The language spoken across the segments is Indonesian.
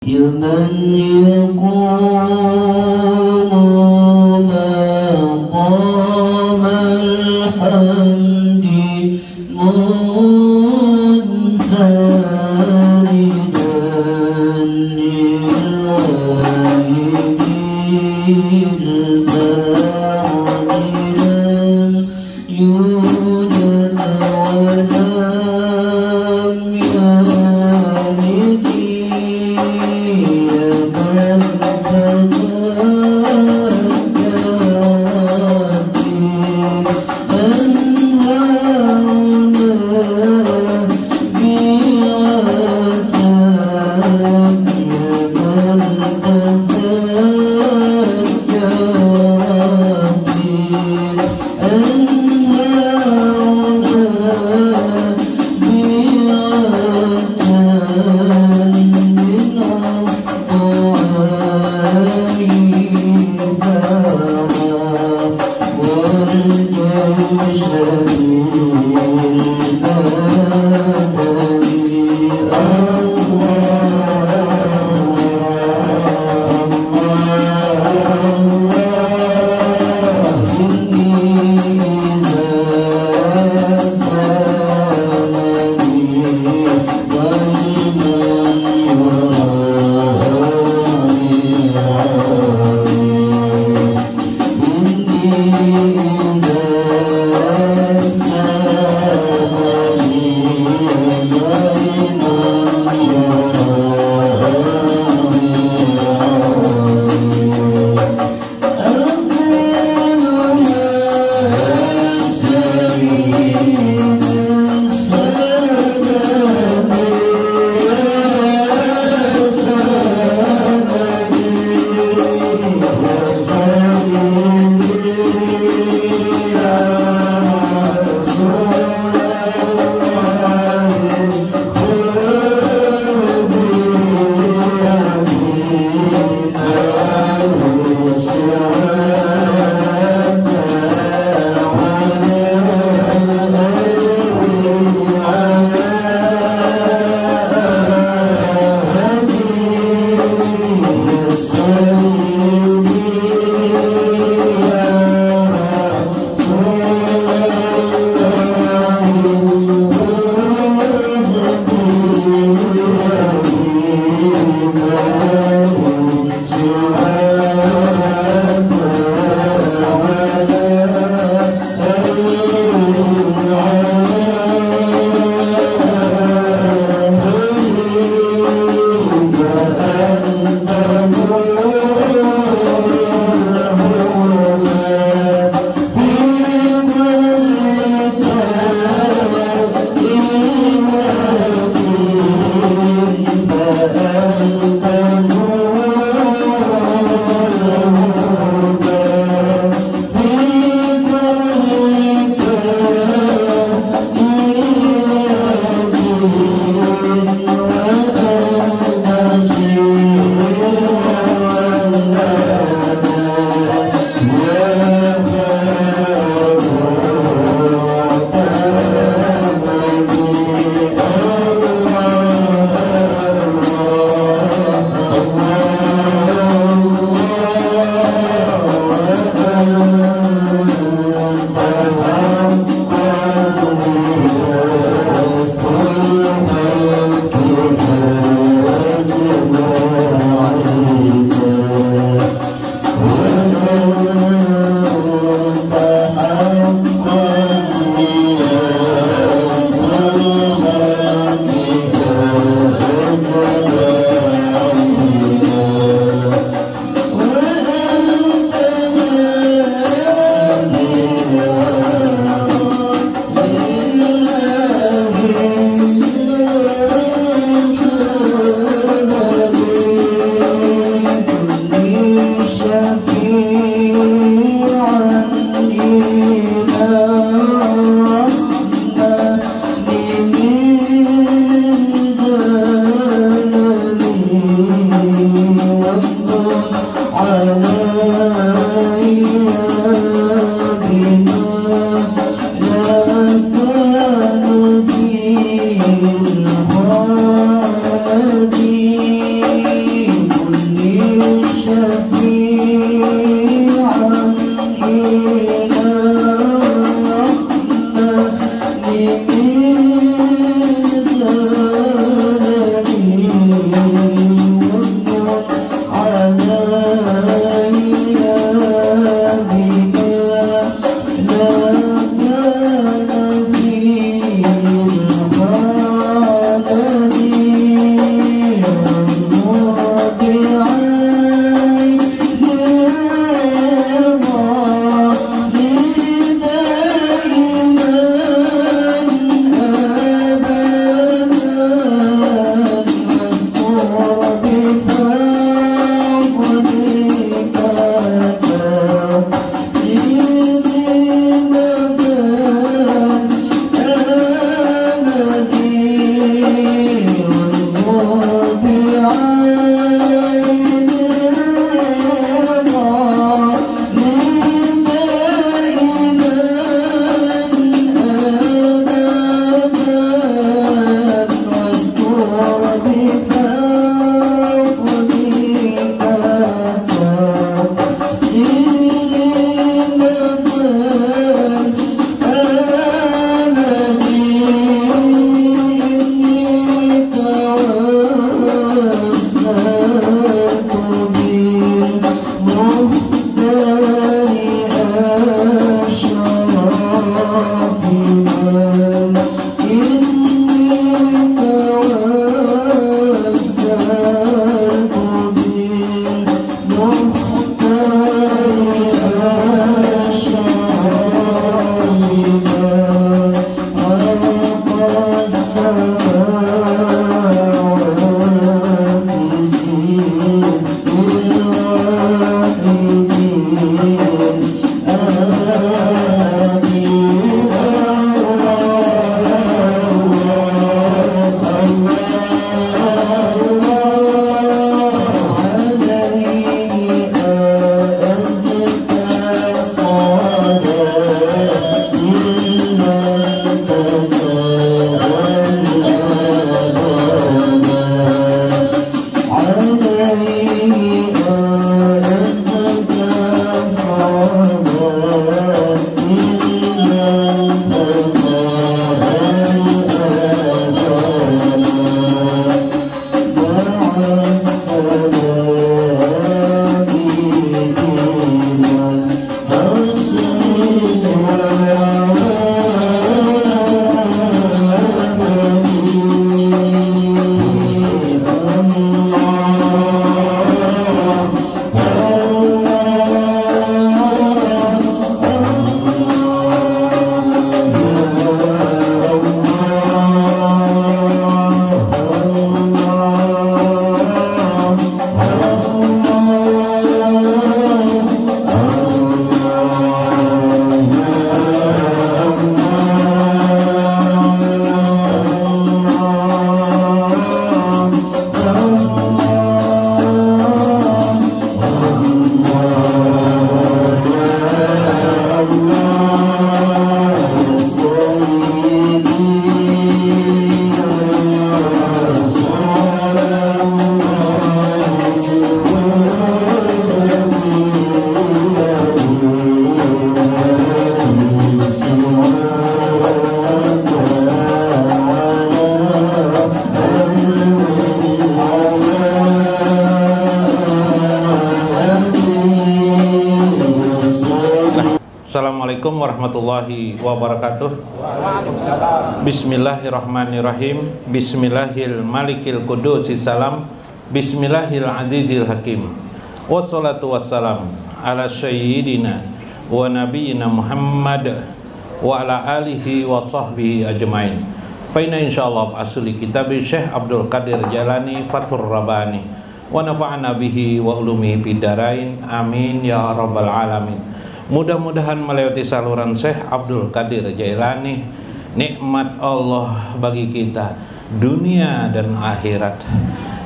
من يقوم مقام الحمد منفردا للواحد الفرد لم يولد ولم يلد Assalamualaikum warahmatullahi wabarakatuh. Bismillahirrahmanirrahim. Bismillahil malikil qudusis salam. Bismillahil azizil hakim. Wassalatu wassalam ala sayyidina wa nabiyyina Muhammad wa ala alihi wa sahbihi ajmain. Paina insyaallah asli kitab Syekh Abdul Qadir Jailani Fathur Rabbani wa nafa'ana bihi wa ulumihi bidarain. Amin ya rabbal alamin. Mudah-mudahan melewati saluran Syekh Abdul Qadir Jailani, nikmat Allah bagi kita dunia dan akhirat.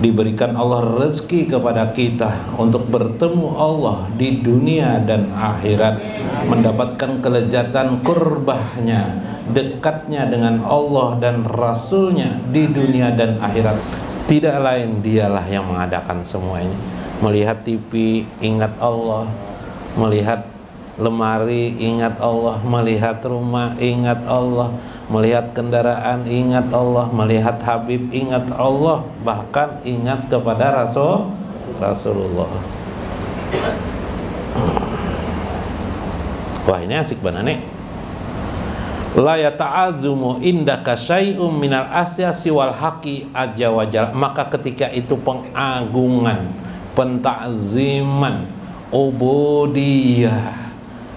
Diberikan Allah rezeki kepada kita untuk bertemu Allah di dunia dan akhirat, mendapatkan kelezatan kurbahnya, dekatnya dengan Allah dan Rasulnya di dunia dan akhirat. Tidak lain dialah yang mengadakan semua ini. Melihat TV ingat Allah, melihat lemari ingat Allah, melihat rumah ingat Allah, melihat kendaraan ingat Allah, melihat Habib ingat Allah, bahkan ingat kepada Rasulullah. Wah, ini asik banget nih. La yata'azumu indaka syai'um minal asyasi wal haqi azza wa jalla. Maka ketika itu pengagungan, pentakziman, ubudiyah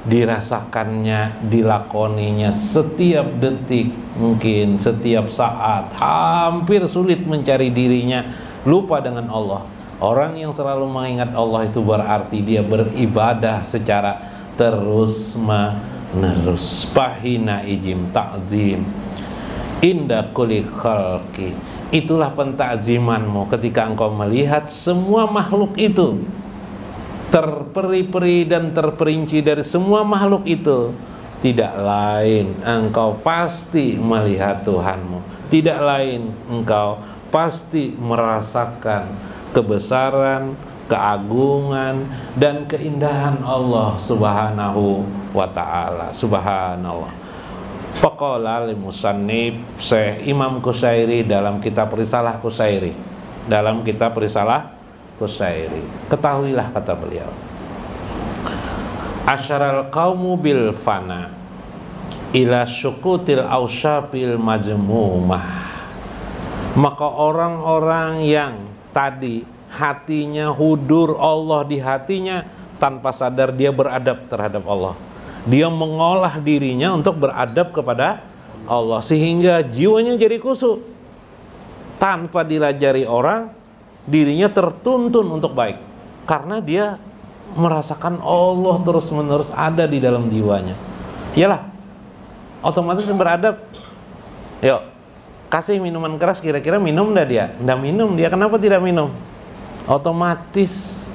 dirasakannya, dilakoninya setiap detik, mungkin setiap saat, hampir sulit mencari dirinya, lupa dengan Allah. Orang yang selalu mengingat Allah itu berarti dia beribadah secara terus menerus. Pahina ijim ta'zim inda kulli khalqi. Itulah pentakzimanmu ketika engkau melihat semua makhluk itu, terperi-peri dan terperinci dari semua makhluk itu. Tidak lain engkau pasti melihat Tuhanmu, tidak lain engkau pasti merasakan kebesaran, keagungan dan keindahan Allah Subhanahu wa ta'ala. Subhanallah. Faqala li musannif Syekh Imam Qusairi dalam kitab Risalah Qusairi, dalam kitab Risalah Qusairi, ketahuilah kata beliau, asyaral qaumu bil fana ila syukutil ausyafil majmumah. Maka orang-orang yang tadi hatinya hudur Allah di hatinya, tanpa sadar dia beradab terhadap Allah, dia mengolah dirinya untuk beradab kepada Allah, sehingga jiwanya jadi khusyuk. Tanpa dilajari orang, dirinya tertuntun untuk baik karena dia merasakan Allah terus-menerus ada di dalam jiwanya. Iyalah, otomatis beradab. Yuk, kasih minuman keras, kira-kira minum enggak dia? Enggak minum dia. Kenapa tidak minum? Otomatis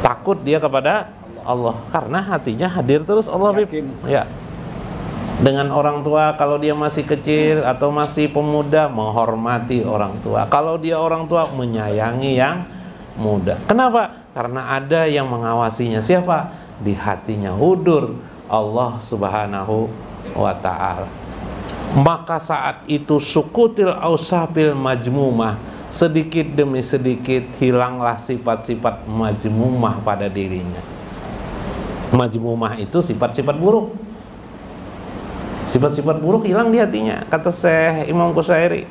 takut dia kepada Allah karena hatinya hadir terus Allah. Ya. Dengan orang tua, kalau dia masih kecil atau masih pemuda, menghormati orang tua. Kalau dia orang tua, menyayangi yang muda. Kenapa? Karena ada yang mengawasinya. Siapa? Di hatinya hudur Allah Subhanahu wa ta'ala. Maka saat itu sukutil ausabil majmumah, sedikit demi sedikit hilanglah sifat-sifat majmumah pada dirinya. Majmumah itu sifat-sifat buruk. Sifat-sifat buruk hilang di hatinya, kata Syekh Imam Qusairi.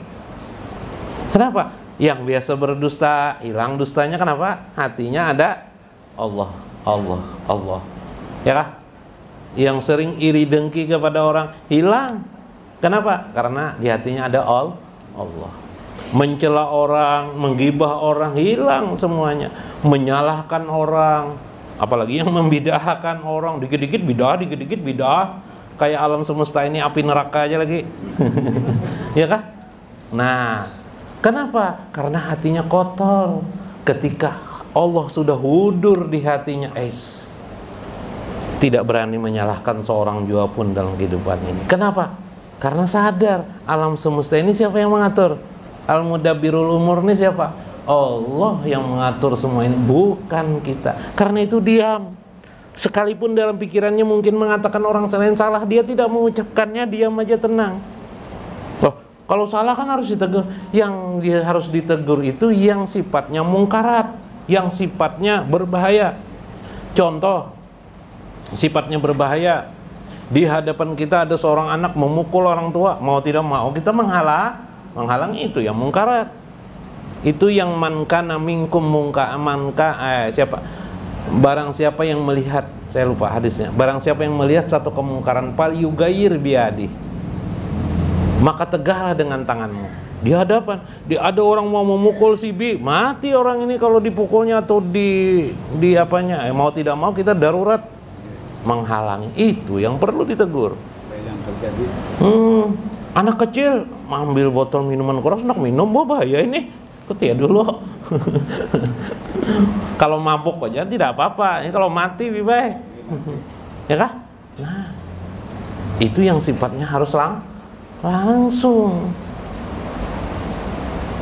Kenapa? Yang biasa berdusta, hilang dustanya. Kenapa? Hatinya ada Allah, Allah, Allah. Ya kah? Yang sering iri dengki kepada orang, hilang. Kenapa? Karena di hatinya ada Allah. Mencela orang, menggibah orang, hilang semuanya. Menyalahkan orang, apalagi yang membid'ahkan orang, dikit-dikit bid'ah, dikit-dikit bid'ah. Kayak alam semesta ini api neraka aja lagi. Ya kah? Nah, kenapa? Karena hatinya kotor. Ketika Allah sudah hudur di hatinya, tidak berani menyalahkan seorang jua pun dalam kehidupan ini. Kenapa? Karena sadar alam semesta ini siapa yang mengatur? Al-Mudabbirul Umur ini siapa? Allah yang mengatur semua ini, bukan kita. Karena itu diam. Sekalipun dalam pikirannya mungkin mengatakan orang lain salah, dia tidak mengucapkannya, diam aja, tenang. Loh, kalau salah kan harus ditegur. Yang dia harus ditegur itu yang sifatnya mungkarat, yang sifatnya berbahaya. Contoh, sifatnya berbahaya. Di hadapan kita ada seorang anak memukul orang tua, mau tidak mau kita menghalang itu yang mungkarat. Itu yang man kana minkum siapa? Barang siapa yang melihat, saya lupa hadisnya, barang siapa yang melihat satu kemungkaran, fal yughayyir biyadi, maka tegahlah dengan tanganmu. Di hadapan, ada orang mau memukul si B, mati orang ini kalau dipukulnya atau di apanya. Mau tidak mau kita darurat menghalangi. Itu yang perlu ditegur. Anak kecil ambil botol minuman keras, nak minum, bahaya ini. Ketia dulu. Kalau mabuk aja tidak apa-apa. Ini kalau mati lebih baik. Ya kah? Nah, itu yang sifatnya harus langsung.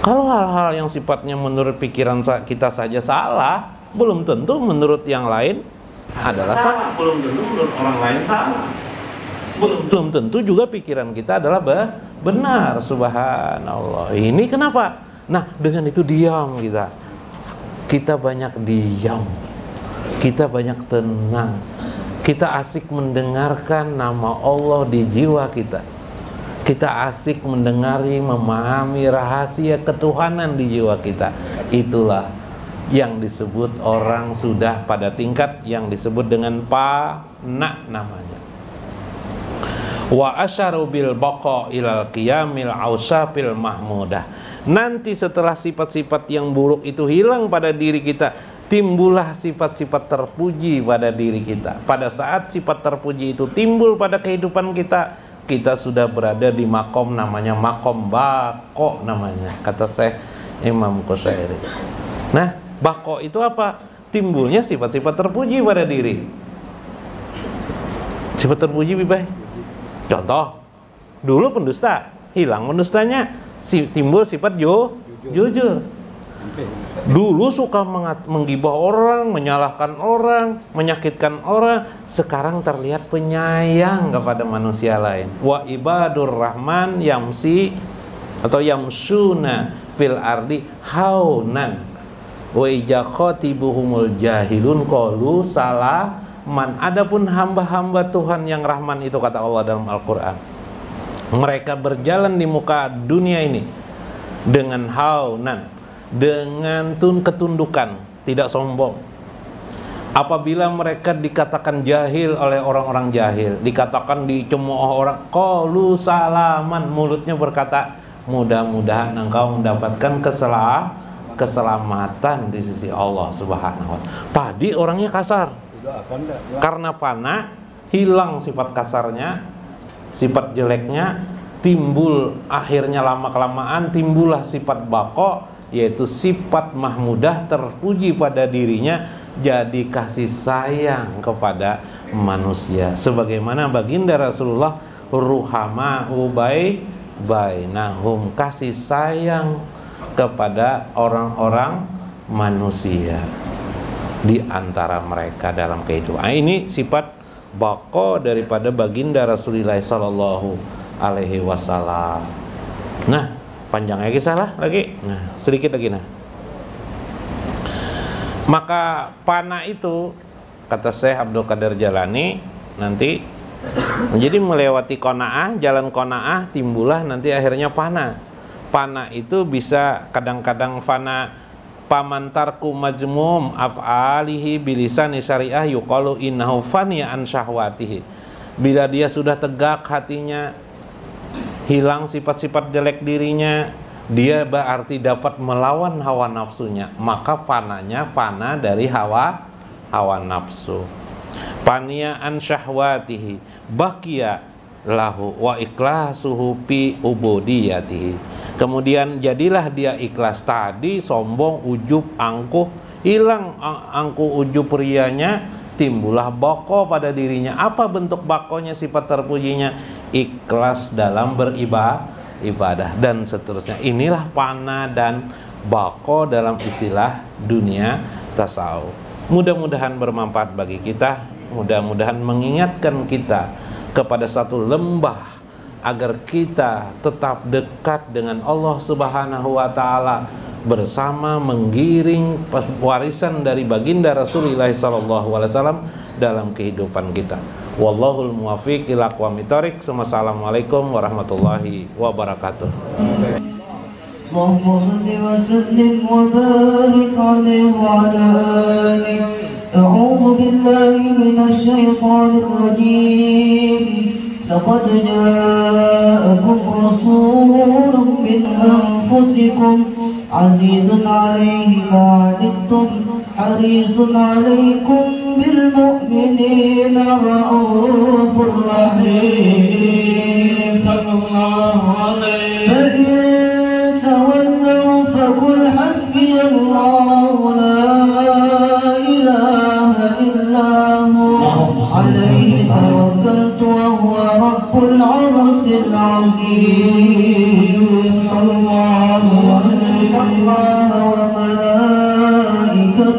Kalau hal-hal yang sifatnya menurut pikiran kita saja salah, belum tentu menurut yang lain adalah salah. Belum tentu menurut orang lain salah. Belum tentu juga pikiran kita adalah benar. Subhanallah. Ini kenapa? Nah, dengan itu diam kita. Kita banyak diam. Kita banyak tenang. Kita asik mendengarkan nama Allah di jiwa kita. Kita asik mendengari, memahami rahasia ketuhanan di jiwa kita. Itulah yang disebut orang sudah pada tingkat yang disebut dengan fana namanya. Wa asyaru bil baqa ilal qiyamil ausafil mahmudah. Nanti setelah sifat-sifat yang buruk itu hilang pada diri kita, timbullah sifat-sifat terpuji pada diri kita. Pada saat sifat terpuji itu timbul pada kehidupan kita, kita sudah berada di makom namanya makom bako namanya, kata Syekh Imam Qusairi. Nah, bako itu apa? Timbulnya sifat-sifat terpuji pada diri. Sifat terpuji lebih baik. Contoh, dulu pendusta, hilang pendustanya, timbul sifat jujur. Dulu suka menggibah orang, menyalahkan orang, menyakitkan orang. Sekarang terlihat penyayang kepada manusia lain. Wa ibadur rahman yamsi atau yamsuna fil ardi haunan wa ija khatibuhumul jahilun qalu salaman. Adapun hamba-hamba Tuhan yang rahman itu, kata Allah dalam Al-Quran, mereka berjalan di muka dunia ini dengan haunan, dengan ketundukan, tidak sombong. Apabila mereka dikatakan jahil oleh orang-orang jahil, dikatakan dicemooh orang, qalu salaman, mulutnya berkata mudah-mudahan engkau mendapatkan keselamatan di sisi Allah Subhanahu wa Ta'ala. Tadi orangnya kasar, karena fana hilang sifat kasarnya, sifat jeleknya, timbul akhirnya lama-kelamaan timbullah sifat bako, yaitu sifat mahmudah, terpuji pada dirinya, jadi kasih sayang kepada manusia. Sebagaimana baginda Rasulullah ruhama bainahum, kasih sayang kepada orang-orang manusia di antara mereka dalam kehidupan. Ini sifat bako daripada baginda Rasulullah sallallahu alaihi wasallam. Nah, panjang lagi salah lagi. Nah, sedikit lagi nah. Maka pana itu kata Syekh Abdul Qadir Jalani nanti menjadi melewati qanaah, jalan qanaah timbullah nanti akhirnya pana. Pana itu bisa kadang-kadang fana pamantarku majmum af'alihi bilisani syariah yuqalu innahu faniya an syahwatihi. Bila dia sudah tegak hatinya, hilang sifat-sifat jelek dirinya, dia berarti dapat melawan hawa nafsunya, maka pananya pana dari hawa nafsu. Paniya an syahwatihi baqiya lahu wa ikhlasuhu fi ubudiyatihi. Kemudian jadilah dia ikhlas. Tadi sombong, ujub, angkuh, hilang angkuh ujub rianya, timbullah bako pada dirinya. Apa bentuk bakonya, sifat terpujinya? Ikhlas dalam beribadah dan seterusnya. Inilah pana dan bako dalam istilah dunia tasawuf. Mudah-mudahan bermanfaat bagi kita, mudah-mudahan mengingatkan kita kepada satu lembah agar kita tetap dekat dengan Allah Subhanahu wa Ta'ala, bersama menggiring warisan dari baginda Rasulullah sallallahu alaihi wasallam dalam kehidupan kita. Wallahul muwaffiq ila aqwamit thoriq. Wassalamualaikum warahmatullahi wabarakatuh. اللهم صل وسلم وبارك عليه وعلى آله. أعوذ بالله من الشيطان الرجيم. لقد جاءكم رسول من أنفسكم عزيز عليه ما عنتم حريص عليكم بالمؤمنين رؤوف رحيم.